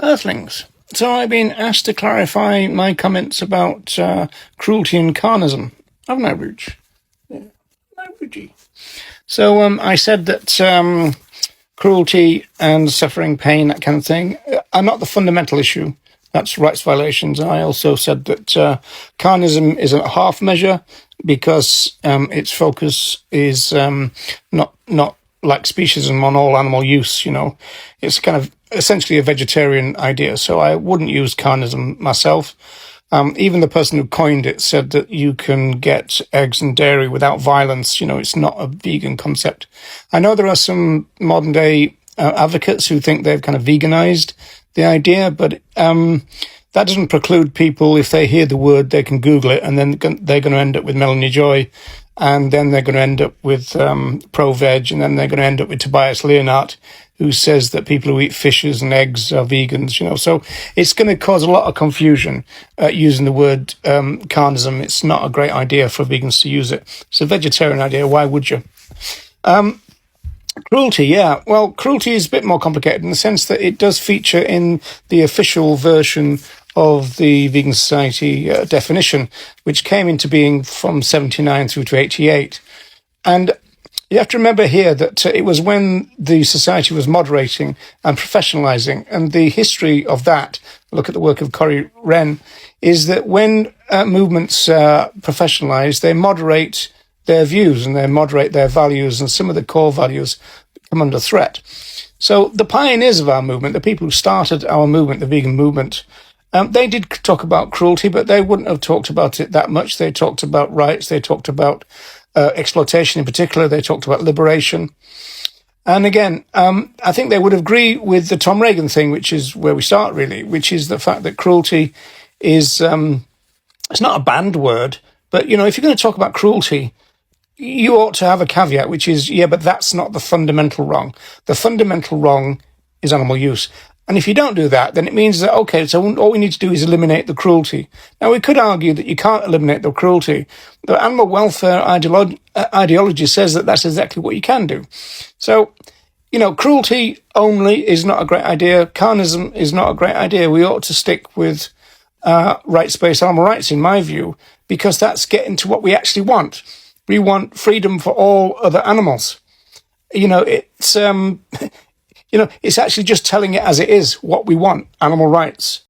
Earthlings. So I've been asked to clarify my comments about cruelty and carnism, haven't I, Rooch? Yeah. No, Roochy. So I said that cruelty and suffering, pain, that kind of thing, are not the fundamental issue. That's rights violations. I also said that carnism is a half measure because its focus is not like speciesism on all animal use. It's kind of essentially a vegetarian idea. So I wouldn't use carnism myself. Even the person who coined it said that you can get eggs and dairy without violence. It's not a vegan concept. I know there are some modern day advocates who think they've kind of veganized the idea, but that doesn't preclude people, if they hear the word, they can Google it, and then they're going to end up with Melanie Joy, and then they're going to end up with pro-veg, and then they're going to end up with Tobias Leenaert, who says that people who eat fishes and eggs are vegans. So it's going to cause a lot of confusion using the word carnism. It's not a great idea for vegans to use it. It's a vegetarian idea. Why would you? Cruelty, yeah. Well, cruelty is a bit more complicated in the sense that it does feature in the official version of the Vegan Society definition, which came into being from 79 through to 88. And you have to remember here that it was when the society was moderating and professionalizing, and the history of that, look at the work of Corey Wren, is that when movements professionalize, they moderate their views and they moderate their values, and some of the core values come under threat. So the pioneers of our movement, the people who started our movement, the vegan movement, they did talk about cruelty, but they wouldn't have talked about it that much. They talked about rights, they talked about exploitation in particular, they talked about liberation. And again, I think they would agree with the Tom Reagan thing, which is where we start really, which is the fact that cruelty is, it's not a banned word, but, if you're going to talk about cruelty, you ought to have a caveat, which is, yeah, but that's not the fundamental wrong. The fundamental wrong is animal use. And if you don't do that, then it means that, okay, so all we need to do is eliminate the cruelty. Now, we could argue that you can't eliminate the cruelty. The animal welfare ideology says that that's exactly what you can do. So, cruelty only is not a great idea. Carnism is not a great idea. We ought to stick with rights-based animal rights, in my view, because that's getting to what we actually want. We want freedom for all other animals. It's actually just telling it as it is, what we want, animal rights.